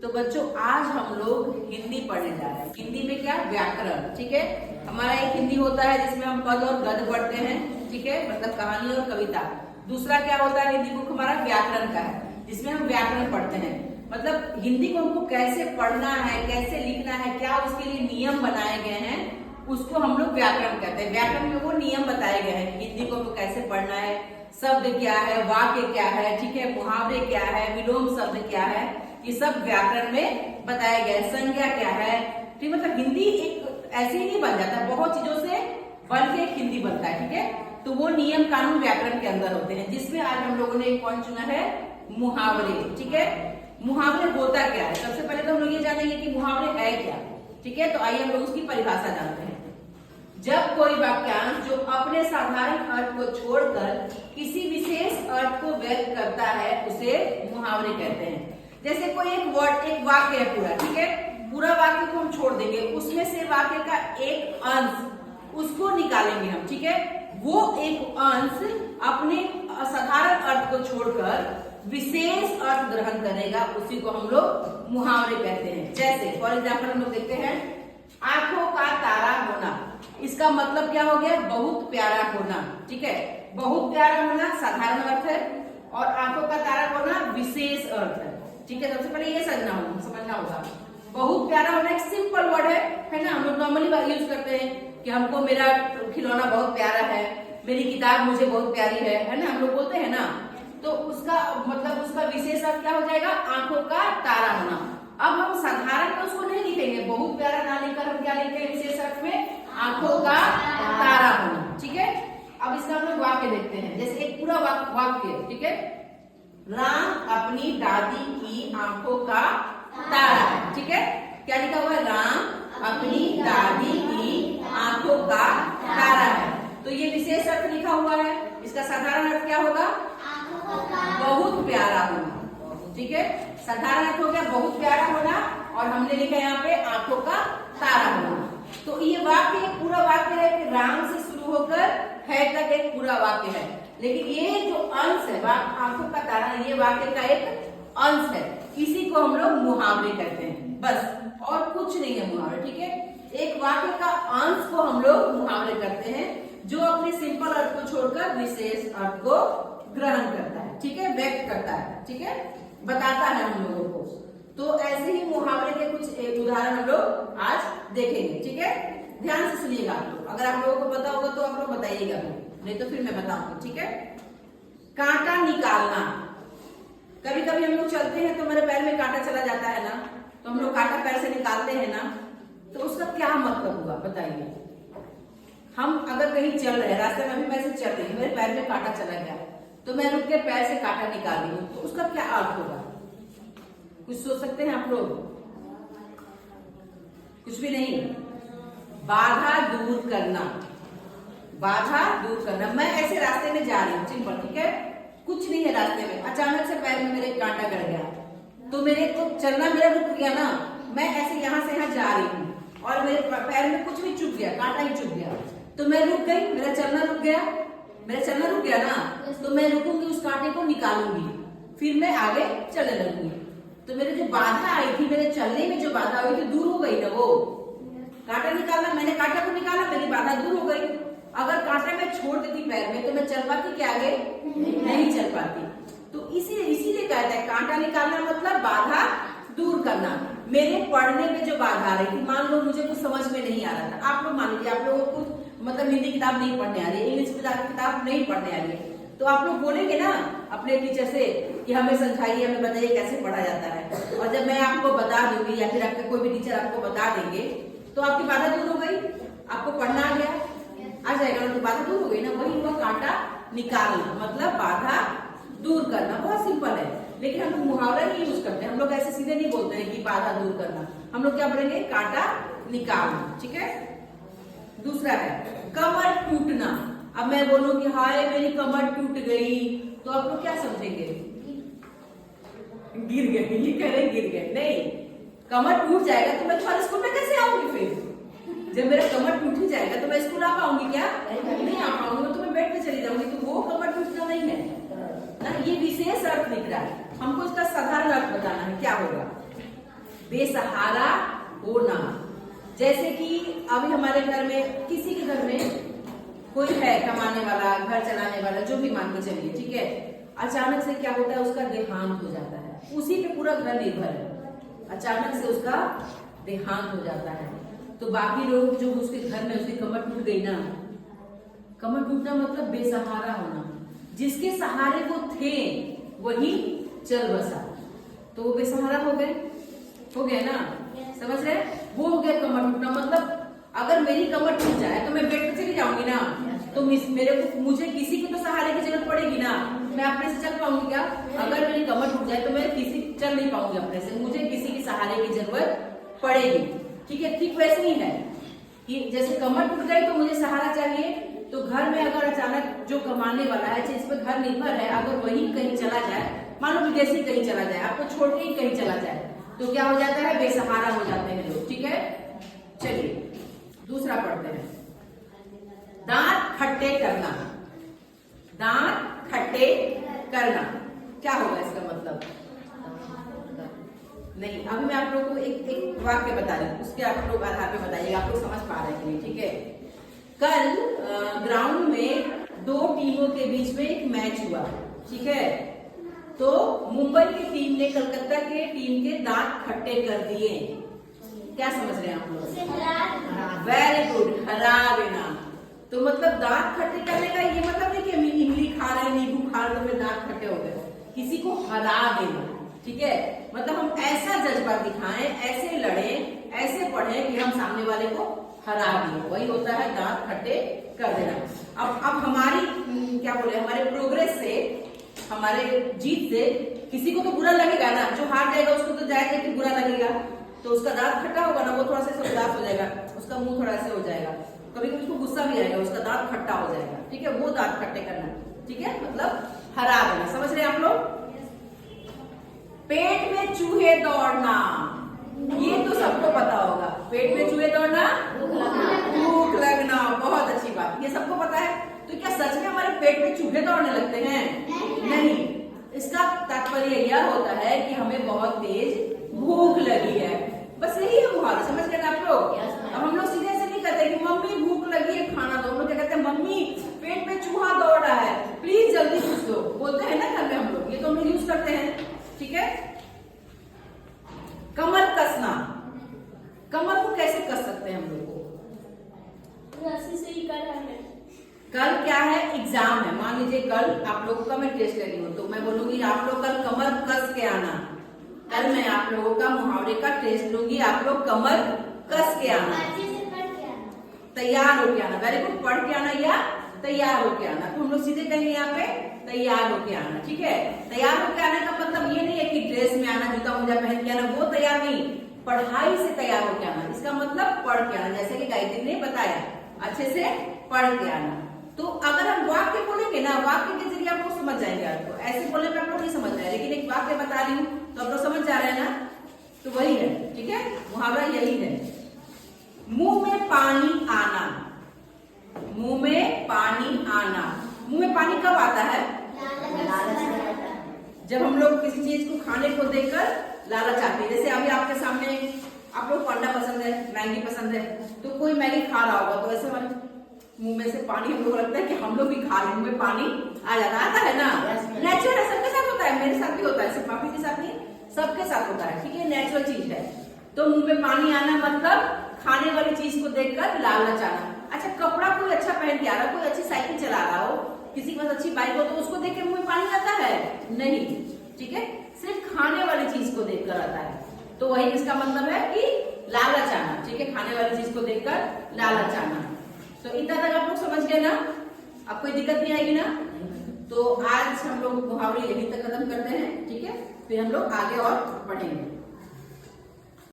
तो बच्चों आज हम लोग हिंदी पढ़ने जा रहे हैं। हिंदी में क्या व्याकरण, ठीक है। हमारा एक हिंदी होता है जिसमें हम पद और गद्य पढ़ते हैं, ठीक है, मतलब कहानी और कविता। दूसरा क्या होता है, हिंदी बुक हमारा व्याकरण का है जिसमें हम व्याकरण पढ़ते हैं। मतलब हिंदी को हमको कैसे पढ़ना है, कैसे लिखना है, क्या उसके लिए नियम बनाए गए हैं, उसको हम लोग व्याकरण कहते हैं। व्याकरण में वो नियम बताए गए हैं हिंदी को हमको कैसे पढ़ना है, शब्द क्या है, वाक्य क्या है, ठीक है, मुहावरे क्या है, विलोम शब्द क्या है, ये सब व्याकरण में बताया गया है। संज्ञा क्या है, ठीक, मतलब हिंदी एक ऐसे ही नहीं बन जाता, बहुत चीजों से बन के एक हिंदी बनता है, ठीक है। तो वो नियम कानून व्याकरण के अंदर होते हैं, जिसमें आज हम लोगों ने एक पॉइंट चुना है मुहावरे, ठीक है। मुहावरे होता क्या है, सबसे पहले तो हम लोग ये जानेंगे कि मुहावरे है क्या, ठीक है। तो आइए हम लोग उसकी परिभाषा जानते हैं। जब कोई वाक्यांश जो अपने साधारण अर्थ को छोड़कर किसी विशेष अर्थ को व्यक्त करता है उसे मुहावरे कहते हैं। जैसे कोई एक वर्ड, एक वाक्य है पूरा, ठीक है, पूरा वाक्य को हम छोड़ देंगे, उसमें से वाक्य का एक अंश उसको निकालेंगे हम, ठीक है। वो एक अंश अपने साधारण अर्थ को छोड़कर विशेष अर्थ ग्रहण करेगा, उसी को हम लोग मुहावरे कहते हैं। जैसे फॉर एग्जाम्पल हम लोग देखते हैं आंखों का तारा होना, इसका मतलब क्या हो गया, बहुत प्यारा होना, ठीक है। बहुत प्यारा होना साधारण अर्थ है और आंखों का तारा होना विशेष अर्थ है, ठीक है। सबसे पहले ये समझना होगा। बहुत प्यारा होना एक सिंपल वर्ड है ना। हम लोग नॉर्मली यूज करते हैं कि हमको मेरा खिलौना बहुत प्यारा है, मेरी किताब मुझे बहुत प्यारी है ना, हम लोग बोलते हैं ना। तो उसका मतलब उसका विशेष अर्थ क्या हो जाएगा, आंखों का तारा होना। अब हम साधारण में उसको नहीं लिखेंगे, बहुत प्यारा ना लिखकर हम क्या लिखते हैं विशेष अर्थ में, आंखों का तारा होना, ठीक है। अब इसका हम लोग वाक्य देखते हैं। जैसे एक पूरा वाक्य, ठीक है, राम अपनी दादी की आंखों का तारा है, ठीक है। क्या लिखा हुआ है, राम अपनी दादी की आंखों का तारा है। तो ये विशेष अर्थ लिखा हुआ है, इसका साधारण अर्थ क्या होगा, बहुत प्यारा होना, ठीक है। साधारण अर्थ हो गया बहुत प्यारा होना और हमने लिखा यहाँ पे आंखों का तारा होना। तो ये वाक्य एक पूरा वाक्य है कि राम से शुरू होकर है तक एक पूरा वाक्य है, लेकिन ये जो अंश है आंखों का तारा, ये वाक्य का एक अंश है, इसी को हम लोग मुहावरे कहते हैं, बस और कुछ नहीं है मुहावरे, ठीक है। एक वाक्य का अंश को हम लोग मुहावरे करते हैं जो अपने सिंपल अर्थ को छोड़कर विशेष अर्थ को ग्रहण करता है, ठीक है, व्यक्त करता है, ठीक है, बताता है हम लोगों को। तो ऐसे ही मुहावरे के कुछ एक उदाहरण हम लोग आज देखेंगे, ठीक है। ध्यान से सुनिएगा आप लोग, अगर आप लोगों को पता होगा तो आप लोग बताइएगा, नहीं तो फिर मैं बताऊंगी, ठीक है। कांटा निकालना, कभी कभी हम लोग चलते हैं तो मेरे पैर में कांटा चला जाता है ना, तो हम लोग कांटा पैर से निकालते हैं ना, तो उसका क्या मतलब हुआ बताइए। हम अगर कहीं चल रहे हैं, रास्ते में अभी मैं चल रही हूँ, मेरे पैर में कांटा चला गया, तो मैं रुक के पैर से कांटा निकाल रही हूँ, तो उसका क्या अर्थ होगा, कुछ सोच सकते हैं आप लोग, कुछ भी नहीं। बाधा दूर करना, बाधा दूर करना। मैं ऐसे रास्ते में जा रही हूँ सिंपल, ठीक है, कुछ नहीं है रास्ते में, अचानक से पैर में मेरे कांटा गड़ गया, तो मेरे को चलना मेरा रुक गया ना। मैं ऐसे यहाँ से यहाँ जा रही हूँ और मेरे पैर में कुछ भी चुभ गया, कांटा ही चुभ गया, तो मैं रुक गई, मेरा चलना रुक गया, मेरा चलना रुक गया ना, तो मैं रुकूंगी, उस कांटे को निकालूंगी, फिर मैं आगे चलने लगूंगी। तो मेरे जो बाधा आई थी, मेरे चलने में जो बाधा हुई थी, दूर हो गई ना। वो कांटा निकालना, मैंने कांटा को निकाला, मेरी बाधा दूर हो गई। अगर कांटा मैं छोड़ देती पैर में तो मैं चल पाती क्या आगे, नहीं चल पाती। तो इसीलिए कहता है कांटा निकालना मतलब बाधा दूर करना। मेरे पढ़ने में जो बाधा आ रही थी, मान लो मुझे कुछ समझ में नहीं आ रहा था, आप लोग मान लीजिए आप लोगों को मतलब हिंदी किताब नहीं पढ़ने आ रही है, इंग्लिश किताब नहीं पढ़ने आ रही है, तो आप लोग बोलेंगे ना अपने टीचर से कि हमें समझाइए, हमें बताइए कैसे पढ़ा जाता है। और जब मैं आपको बता दूंगी या फिर आपके कोई भी टीचर आपको बता देंगे तो आपकी बाधा दूर हो गई, आपको पढ़ना आ गया, आ जाएगा ना, तो बाधा दूर हो गई ना। वही हुआ कांटा निकालना, मतलब बाधा दूर करना, बहुत सिंपल है। लेकिन हम मुहावरा नहीं यूज करते, हम लोग ऐसे सीधे नहीं बोलते हैं कि बाधा दूर करना, हम लोग क्या बोलेंगे, कांटा निकालना, ठीक है। दूसरा है कमर टूटना। अब मैं बोलूं कि हाय मेरी कमर टूट गई, तो आप लोग क्या समझेंगे, गिर गए, ये कह रहे गिर गए, नहीं, कमर टूट जाएगा तो मैं तुम्हारे स्कूल में कैसे आऊंगी, फिर जब मेरा कमर टूट ही जाएगा तो मैं स्कूल आ पाऊंगी क्या, नहीं आ पाऊंगी, तो मैं बेड पे चली जाऊंगी, तो वो कमर टूटना नहीं है ना, ये विशेष अर्थ निकला है, हमको इसका साधारण अर्थ बताना है, क्या होगा। बेसहारा होना। जैसे कि अभी हमारे घर में, किसी के घर में कोई है कमाने वाला, घर चलाने वाला, जो भी मान के चलिए, ठीक है, अचानक से क्या होता है, उसका देहांत हो जाता है, उसी पे पूरा घर निर्भर है, अचानक से उसका देहांत हो जाता है, तो बाकी लोग जो उसके घर में, उसकी कमर टूट गई ना, कमर टूटना मतलब बेसहारा होना, जिसके सहारे वो थे वही चल बसा, तो वो बेसहारा हो गए ना, समझ रहे? वो हो गया कमर टूटना। मतलब अगर मेरी कमर टूट जाए तो मैं बेड पे चली जाऊंगी ना, तो मुझे किसी की तो सहारे की जरूरत पड़ेगी ना, मैं अपने से चल पाऊंगी क्या? अगर मेरी कमर टूट जाए तो मैं चल नहीं पाऊंगी अपने से, मुझे किसी की सहारे की जरूरत पड़ेगी, ठीक है? ठीक वैसे ही है कि जैसे कमर टूट गई तो मुझे सहारा चाहिए, तो घर में अगर अचानक जो कमाने वाला है, जिस पर घर निर्भर है, अगर वही कहीं चला जाए, मान लो विदेशी कहीं चला जाए, आपको छोड़ के ही कहीं चला जाए, तो क्या हो जाता है, बेसहारा हो जाते हैं लोग, ठीक है? चलिए दूसरा पढ़ते हैं, दांत खट्टे करना। दांत खट्टे करना क्या होगा इसका मतलब? नहीं, अभी मैं आप लोगों को एक वाक्य बता रही हूँ, उसके आप लोग आधार पे बताइएगा, आप लोग समझ पा रहे हैं, ठीक है? कल ग्राउंड में दो टीमों के बीच में एक मैच हुआ, ठीक है? तो मुंबई की टीम ने कलकत्ता के टीम के दांत खट्टे कर दिए। क्या समझ रहे हैं आप लोग? वेरी गुड, हरा देना। तो मतलब दांत खट्टे करने का ये मतलब नहीं कि इमली खा रहे, नींबू खा रहे तो मेरे दांत खट्टे हो गए, किसी को हरा देना, ठीक है? मतलब हम ऐसा जज्बा दिखाएं, ऐसे लड़े, ऐसे पढ़े कि हम सामने वाले को हरा दिए, वही होता है दांत खट्टे कर देना। अब हमारी क्या बोले, हमारे प्रोग्रेस से, हमारे जीत से किसी को तो बुरा लगेगा ना, जो हार जाएगा उसको तो जाएगा कि बुरा लगेगा, तो उसका दांत खट्टा होगा ना, वो थोड़ा सा उदास हो जाएगा, उसका मुंह थोड़ा ऐसे हो जाएगा, कभी कभी उसको गुस्सा भी आएगा, उसका दांत खट्टा हो जाएगा, ठीक है? वो दांत खट्टे करना, ठीक है? मतलब हरा देना, समझ रहे हैं आप लोग? पेट में चूहे दौड़ना, ये तो सबको पता होगा, पेट में चूहे दौड़ना, भूख लगना, बहुत अच्छी बात, ये सबको पता है। तो क्या सच में हमारे पेट में चूहे दौड़ने लगते हैं? नहीं, इसका तात्पर्य यह होता है कि हमें बहुत तेज भूख लगी है, बस यही है मुहावरा, समझ गए आप लोग? अब हम लोग सीधे ऐसे नहीं कहते कि मम्मी भूख लगी है खाना दो, हम लोग क्या कहते हैं, मम्मी पेट में चूहा दौड़ रहा है, प्लीज जल्दी कुछ दो, बोलते हैं ना घर में हम लोग, ये तो हम लोग यूज करते हैं, ठीक है? कमर कसना, कमर को कैसे कस सकते हैं हम लोग को? रस्सी से ही कर रहा है। कल क्या है, एग्जाम है, मान लीजिए कल आप लोगों का मैं टेस्ट ले रही हूँ, तो मैं बोलूंगी आप लोग कल कमर कस के आना, कल मैं आप लोगों का मुहावरे का टेस्ट लूंगी, आप लोग कमर कस के आना, तैयार होके आना, वेरी गुड, पढ़ के आना या तैयार होके आना, तो हम लोग सीधे कहेंगे यहाँ पे तैयार होके आना, ठीक है? तैयार होके आने का मतलब ये नहीं है कि ड्रेस में आना, जूता मोजा पहन के आना, वो तैयार नहीं, पढ़ाई से तैयार होके आना, इसका मतलब पढ़ के आना, जैसे कि गायत्री ने बताया, अच्छे से पढ़ के आना। तो अगर हम वाक्य बोलेंगे ना, वाक्य के जरिए आप लोग समझ जाएंगे, आपको ऐसे बोलने में आप लोग नहीं समझ रहे हैं, लेकिन एक वाक्य बता रही हूँ तो आप लोग समझ जा रहे हैं ना, तो वही है, ठीक है? मुहावरा यही है, मुंह में पानी आना। मुंह में पानी आना, मुंह में पानी कब आता है? जब हम लोग किसी चीज को खाने को देखकर लालच आती है, जैसे अभी आपके सामने आप लोग को अंडा पसंद है, मैगी पसंद है, तो कोई मैगी खा रहा होगा तो ऐसे हमारे मुंह में से पानी, हम लोग लगता है कि हम लोग भी खा रहे, मुंह में पानी आ जाता, आता है ना, नेचुरल है, सबके साथ होता है, मेरे साथ भी होता है, सिर्फ आप के साथ नहीं, सबके साथ होता है, ठीक है? नेचुरल चीज है। तो मुंह में पानी आना मतलब खाने वाली चीज को देखकर लालच आना। अच्छा, कपड़ा कोई अच्छा पहन के आ रहा, कोई अच्छी साइकिल चला रहा हो, किसी के पास अच्छी बाइक हो, तो उसको देख के मुंह में पानी आता है? नहीं, ठीक है? सिर्फ खाने वाली चीज को देखकर आता है, तो वही इसका मतलब है कि लालच आना, ठीक है? खाने वाली चीज को देखकर लालच आना। तो इतना तक आप लोग समझ गए ना? अब कोई दिक्कत नहीं आएगी ना? तो आज हम लोग मुहावरे यहीं तक खत्म करते हैं, ठीक है? फिर हम लोग आगे और पढ़ेंगे।